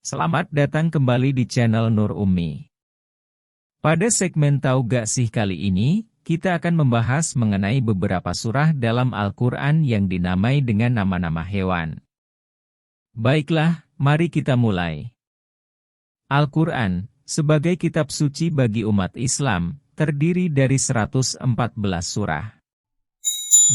Selamat datang kembali di channel Nur Ummi. Pada segmen Tahu Gak Sih kali ini, kita akan membahas mengenai beberapa surah dalam Al-Quran yang dinamai dengan nama-nama hewan. Baiklah, mari kita mulai. Al-Quran, sebagai kitab suci bagi umat Islam, terdiri dari 114 surah.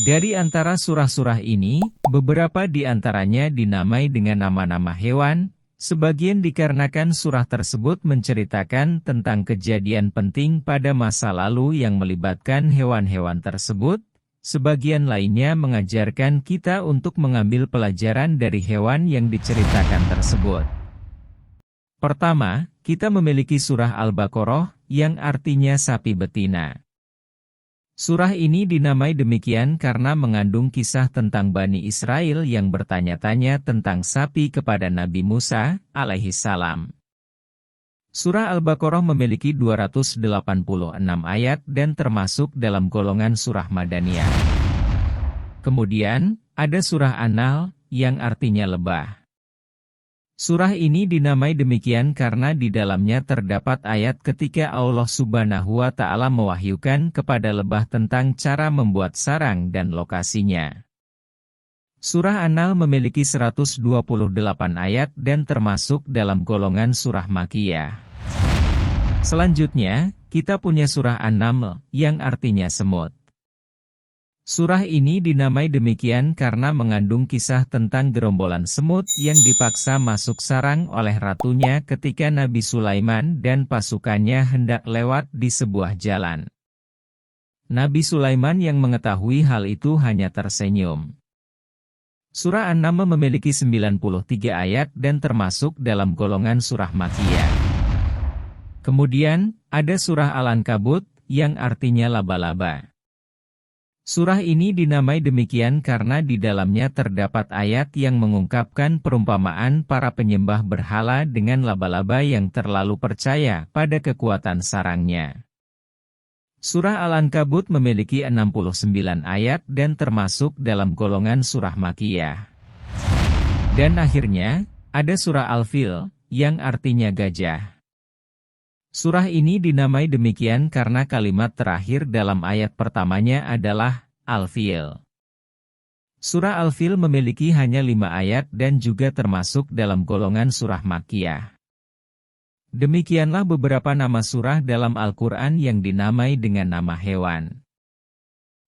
Dari antara surah-surah ini, beberapa di antaranya dinamai dengan nama-nama hewan. Sebagian dikarenakan surah tersebut menceritakan tentang kejadian penting pada masa lalu yang melibatkan hewan-hewan tersebut, sebagian lainnya mengajarkan kita untuk mengambil pelajaran dari hewan yang diceritakan tersebut. Pertama, kita memiliki surah Al-Baqarah, yang artinya sapi betina. Surah ini dinamai demikian karena mengandung kisah tentang Bani Israel yang bertanya-tanya tentang sapi kepada Nabi Musa, alaihissalam. Surah Al-Baqarah memiliki 286 ayat dan termasuk dalam golongan surah Madaniyah. Kemudian, ada surah An-Nahl, yang artinya lebah. Surah ini dinamai demikian karena di dalamnya terdapat ayat ketika Allah Subhanahu wa Ta'ala mewahyukan kepada lebah tentang cara membuat sarang dan lokasinya. Surah An-Nahl memiliki 128 ayat dan termasuk dalam golongan surah Makkiyah. Selanjutnya, kita punya surah An-Naml, yang artinya semut. Surah ini dinamai demikian karena mengandung kisah tentang gerombolan semut yang dipaksa masuk sarang oleh ratunya ketika Nabi Sulaiman dan pasukannya hendak lewat di sebuah jalan. Nabi Sulaiman yang mengetahui hal itu hanya tersenyum. Surah An-Naml memiliki 93 ayat dan termasuk dalam golongan surah Makkiyah. Kemudian, ada surah Al-Ankabut, yang artinya laba-laba. Surah ini dinamai demikian karena di dalamnya terdapat ayat yang mengungkapkan perumpamaan para penyembah berhala dengan laba-laba yang terlalu percaya pada kekuatan sarangnya. Surah Al-Ankabut memiliki 69 ayat dan termasuk dalam golongan surah Makkiyah. Dan akhirnya, ada surah Al-Fil, yang artinya gajah. Surah ini dinamai demikian karena kalimat terakhir dalam ayat pertamanya adalah Al-Fil. Surah Al-Fil memiliki hanya 5 ayat dan juga termasuk dalam golongan surah Makkiyah. Demikianlah beberapa nama surah dalam Al-Quran yang dinamai dengan nama hewan.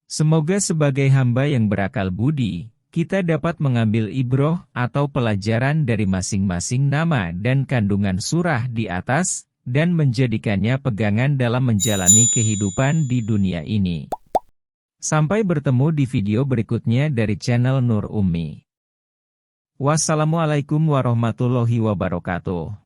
Semoga sebagai hamba yang berakal budi, kita dapat mengambil ibroh atau pelajaran dari masing-masing nama dan kandungan surah di atas, dan menjadikannya pegangan dalam menjalani kehidupan di dunia ini. Sampai bertemu di video berikutnya dari channel Nur Ummi. Wassalamualaikum warahmatullahi wabarakatuh.